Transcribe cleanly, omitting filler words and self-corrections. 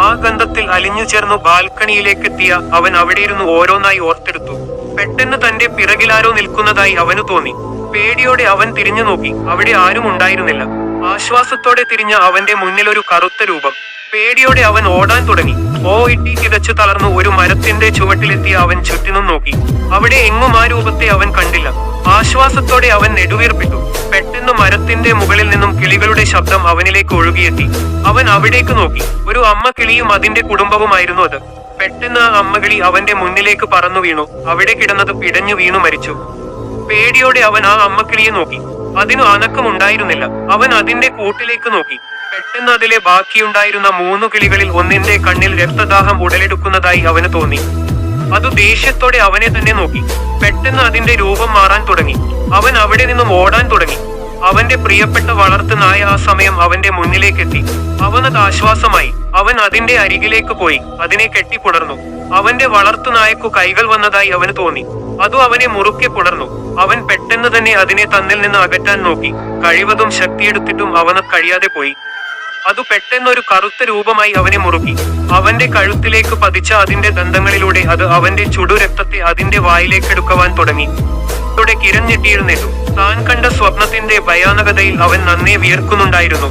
ആ ഗന്ധത്തിൽ അലിഞ്ഞു ചേർന്നു ബാൽക്കണിയിലേക്കെത്തിയ അവൻ അവിടെയിരുന്ന് ഓരോന്നായി ഓർത്തെടുത്തു. പെട്ടെന്ന് തന്റെ പിറകിലാരോ നിൽക്കുന്നതായി അവനു തോന്നി. പേടിയോടെ അവൻ തിരിഞ്ഞു നോക്കി. അവിടെ ആരും ഉണ്ടായിരുന്നില്ല. ആശ്വാസത്തോടെ തിരിഞ്ഞ അവന്റെ മുന്നിൽ ഒരു കറുത്ത രൂപം. പേടിയോടെ അവൻ ഓടാൻ തുടങ്ങി. ഇട്ടി കിതച്ചു തളർന്നു ഒരു മരത്തിന്റെ ചുവട്ടിലെത്തിയ അവൻ ചുറ്റിനും നോക്കി. അവിടെ എങ്ങും ആ രൂപത്തെ അവൻ കണ്ടില്ല. ആശ്വാസത്തോടെ അവൻ നെടുവീർപ്പിട്ടു. പെട്ടെന്ന് മരത്തിന്റെ മുകളിൽ നിന്നും കിളികളുടെ ശബ്ദം അവനിലേക്ക് ഒഴുകിയെത്തി. അവൻ അവിടേക്ക് നോക്കി. ഒരു അമ്മ കിളിയും അതിന്റെ കുടുംബവുമായിരുന്നു അത്. പെട്ടെന്ന് ആ അമ്മകിളി അവന്റെ മുന്നിലേക്ക് പറന്നു വീണു. അവിടെ കിടന്നത് പിടഞ്ഞു വീണു മരിച്ചു. പേടിയോടെ അവൻ ആ അമ്മക്കിളിയെ നോക്കി. അതിനു അനക്കമുണ്ടായിരുന്നില്ല. അവൻ അതിന്റെ കൂട്ടിലേക്ക് നോക്കി. പെട്ടെന്ന് അതിലെ ബാക്കിയുണ്ടായിരുന്ന 3 കിളികളിൽ ഒന്നിന്റെ കണ്ണിൽ രക്തദാഹം ഉടലെടുക്കുന്നതായി അവന് തോന്നി. അത് ദേഷ്യത്തോടെ അവനെ തന്നെ നോക്കി. പെട്ടെന്ന് അതിന്റെ രൂപം മാറാൻ തുടങ്ങി. അവൻ അവിടെ നിന്നും ഓടാൻ തുടങ്ങി. അവന്റെ പ്രിയപ്പെട്ട വളർത്തു നായ ആ സമയം അവന്റെ മുന്നിലേക്കെത്തി. അവനത് ആശ്വാസമായി. അവൻ അതിന്റെ അരികിലേക്ക് പോയി അതിനെ കെട്ടിപ്പുണർന്നു. അവന്റെ വളർത്തു നായക്കു കൈകൾ വന്നതായി അവന് തോന്നി. അതു അവനെ മുറുക്കെ പുണർന്നു. അവൻ പെട്ടെന്ന് തന്നെ അതിനെ തന്നിൽ നിന്ന് അകറ്റാൻ നോക്കി. കഴിവതും ശക്തിയെടുത്തിട്ടും അവന് കഴിയാതെ പോയി. അത് പെട്ടെന്നൊരു കറുത്ത രൂപമായി അവനെ മുറുക്കി. അവന്റെ കഴുത്തിലേക്ക് പതിച്ച അതിന്റെ ദന്തങ്ങളിലൂടെ അത് അവന്റെ ചുടുരക്തത്തെ അതിന്റെ വായിലേക്കെടുക്കുവാൻ തുടങ്ങി. കിരഞ്ഞെട്ടിയിരുന്നേറ്റു. താൻ കണ്ട സ്വപ്നത്തിന്റെ ഭയാനകതയിൽ അവൻ നന്നേ വിയർക്കുന്നുണ്ടായിരുന്നു.